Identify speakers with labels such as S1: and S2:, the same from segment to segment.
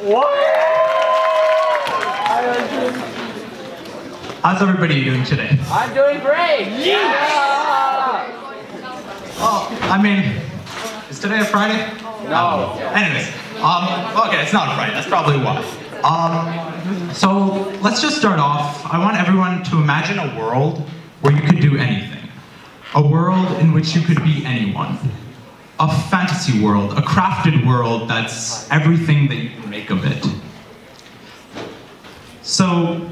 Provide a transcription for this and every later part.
S1: What? Hi, Arjun.
S2: How's everybody doing today?
S1: I'm doing great. Yeah.
S2: Oh, I mean, is today a Friday?
S1: No.
S2: Anyways, okay, it's not a Friday. That's probably why. So let's just start off. I want everyone to imagine a world where you could do anything. A world in which you could be anyone. A fantasy world, a crafted world that's everything that you can make of it. So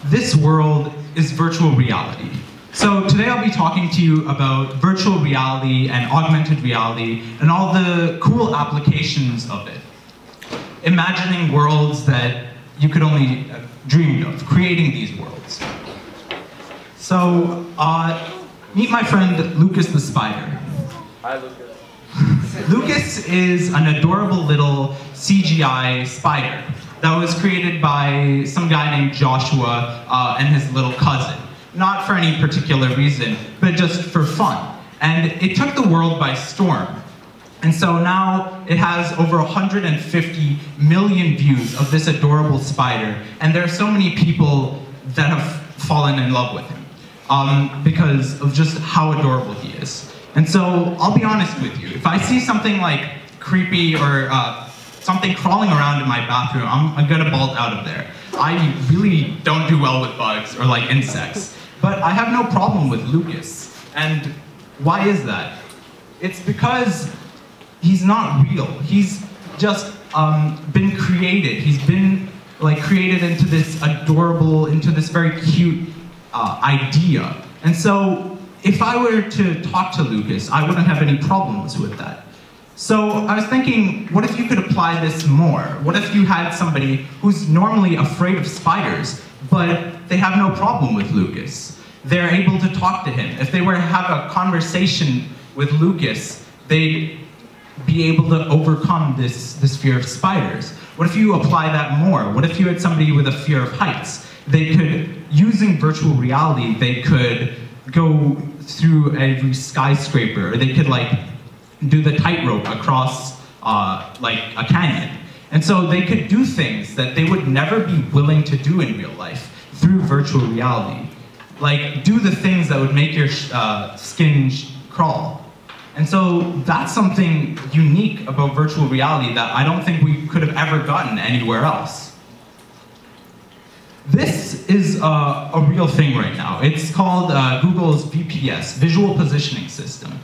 S2: this world is virtual reality. So today I'll be talking to you about virtual reality and augmented reality and all the cool applications of it. Imagining worlds that you could only dream of, creating these worlds. So, meet my friend Lucas the Spider.
S1: Hi, Lucas.
S2: Lucas is an adorable little CGI spider that was created by some guy named Joshua and his little cousin. Not for any particular reason, but just for fun. And it took the world by storm. And so now it has over 150 million views of this adorable spider, and there are so many people that have fallen in love with him because of just how adorable he is. And so I'll be honest with you, if I see something like creepy or something crawling around in my bathroom, I'm gonna bolt out of there. I really don't do well with bugs or like insects, but I have no problem with Lucas. And why is that? It's because he's not real. He's just been created. He's been like created into this adorable, into this very cute idea. And so if I were to talk to Lucas, I wouldn't have any problems with that. So I was thinking, what if you could apply this more? What if you had somebody who's normally afraid of spiders, but they have no problem with Lucas? They're able to talk to him. If they were to have a conversation with Lucas, they'd be able to overcome this fear of spiders. What if you apply that more? What if you had somebody with a fear of heights? They could, using virtual reality, they could go through every skyscraper, or they could like do the tightrope across like a canyon. And so they could do things that they would never be willing to do in real life through virtual reality. Like do the things that would make your skin crawl. And so that's something unique about virtual reality that I don't think we could have ever gotten anywhere else. This is a real thing right now. It's called Google's VPS, Visual Positioning System.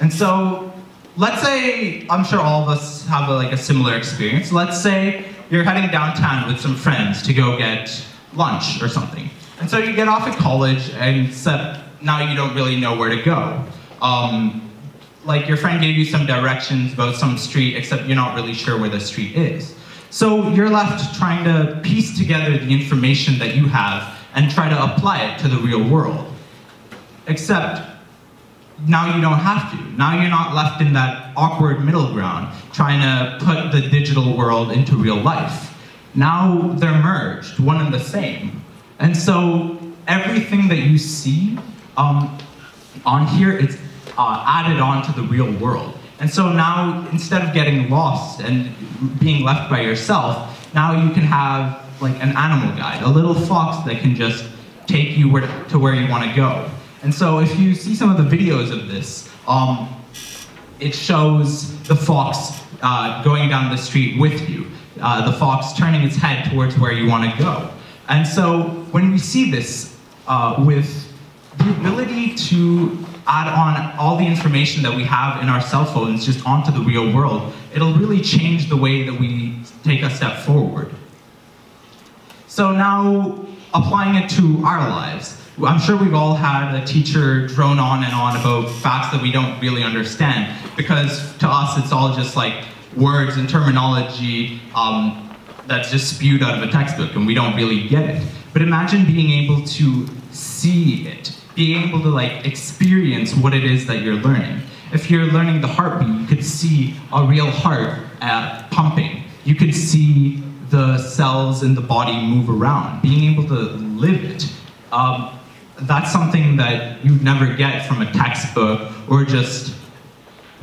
S2: And so let's say, I'm sure all of us have a similar experience. Let's say you're heading downtown with some friends to go get lunch or something. And so you get off at college, and now you don't really know where to go. Like your friend gave you some directions about some street, except you're not really sure where the street is. So you're left trying to piece together the information that you have and try to apply it to the real world. Except now you don't have to. Now you're not left in that awkward middle ground trying to put the digital world into real life. Now they're merged, one and the same. And so everything that you see on here, it's added on to the real world. And so now, instead of getting lost and being left by yourself, now you can have like an animal guide, a little fox that can just take you to where you want to go. And so if you see some of the videos of this, it shows the fox going down the street with you, the fox turning its head towards where you want to go. And so when we see this with the ability to add on all the information that we have in our cell phones just onto the real world, it'll really change the way that we take a step forward. So now, applying it to our lives. I'm sure we've all had a teacher drone on and on about facts that we don't really understand, because to us it's all just like words and terminology that's just spewed out of a textbook and we don't really get it. But imagine being able to see it, being able to like experience what it is that you're learning. If you're learning the heartbeat, you could see a real heart pumping. You could see the cells in the body move around, being able to live it. That's something that you'd never get from a textbook or just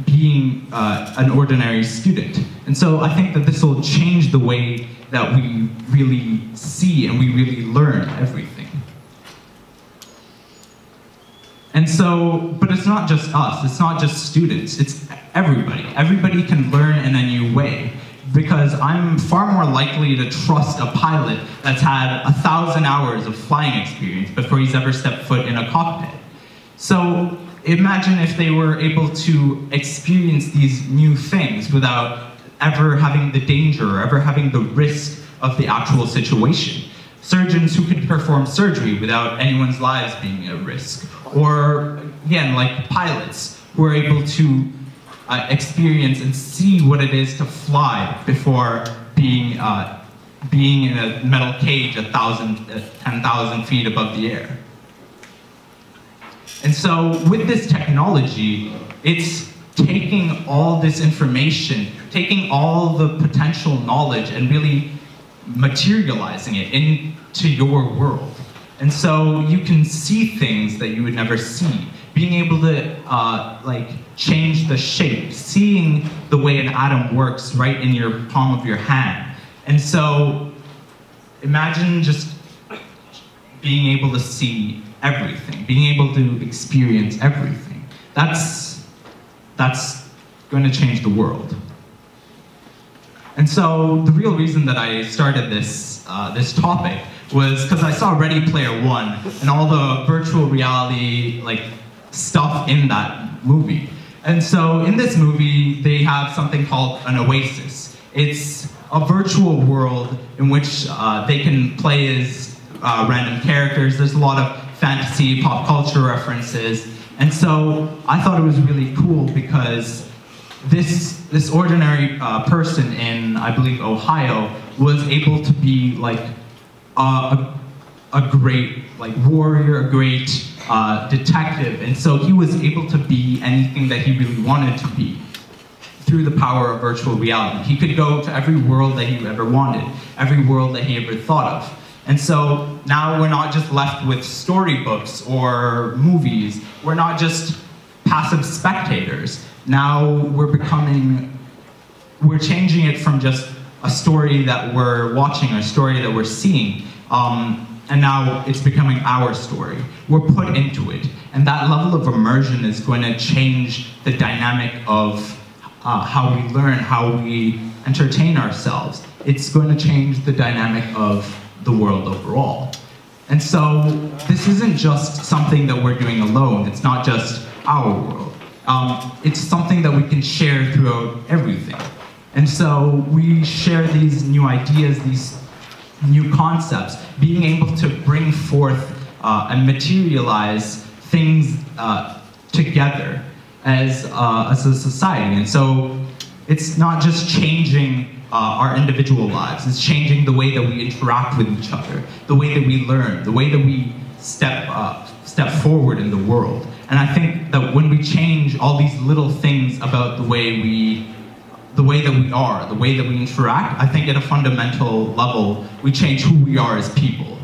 S2: being an ordinary student. And so I think that this will change the way that we really see and we really learn everything. And so, but it's not just us, it's not just students, it's everybody. Everybody can learn in a new way, because I'm far more likely to trust a pilot that's had 1,000 hours of flying experience before he's ever stepped foot in a cockpit. So imagine if they were able to experience these new things without ever having the danger or ever having the risk of the actual situation. Surgeons who could perform surgery without anyone's lives being at risk. Or, again, like pilots who are able to experience and see what it is to fly before being in a metal cage 10,000 feet above the air. And so with this technology, it's taking all this information, taking all the potential knowledge and really materializing it into your world. And so you can see things that you would never see. Being able to like change the shape, seeing the way an atom works right in your palm of your hand. And so imagine just being able to see everything, being able to experience everything. That's going to change the world. And so the real reason that I started this topic was because I saw Ready Player One and all the virtual reality stuff in that movie. And so in this movie, they have something called an oasis. It's a virtual world in which they can play as random characters. There's a lot of fantasy, pop culture references. And so I thought it was really cool because this ordinary person in, I believe, Ohio was able to be like a great warrior, a great detective, and so he was able to be anything that he really wanted to be through the power of virtual reality. He could go to every world that he ever wanted, every world that he ever thought of. And so now we're not just left with storybooks or movies. We're not just passive spectators. Now we're changing it from just a story that we're watching, a story that we're seeing, and now it's becoming our story. We're put into it, and that level of immersion is going to change the dynamic of how we learn, how we entertain ourselves. It's going to change the dynamic of the world overall. And so this isn't just something that we're doing alone. It's not just our world. It's something that we can share throughout everything. And so we share these new ideas, these new concepts, being able to bring forth and materialize things together as a society. And so it's not just changing our individual lives, it's changing the way that we interact with each other, the way that we learn, the way that we step forward in the world. And I think that when we change all these little things about the way that we are, the way that we interact, I think at a fundamental level, we change who we are as people.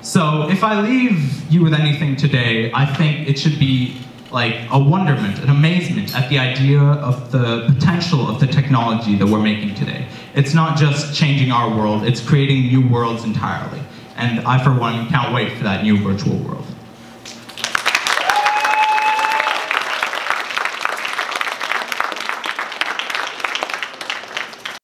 S2: So if I leave you with anything today, I think it should be like a wonderment, an amazement at the idea of the potential of the technology that we're making today. It's not just changing our world, it's creating new worlds entirely. And I, for one, can't wait for that new virtual world.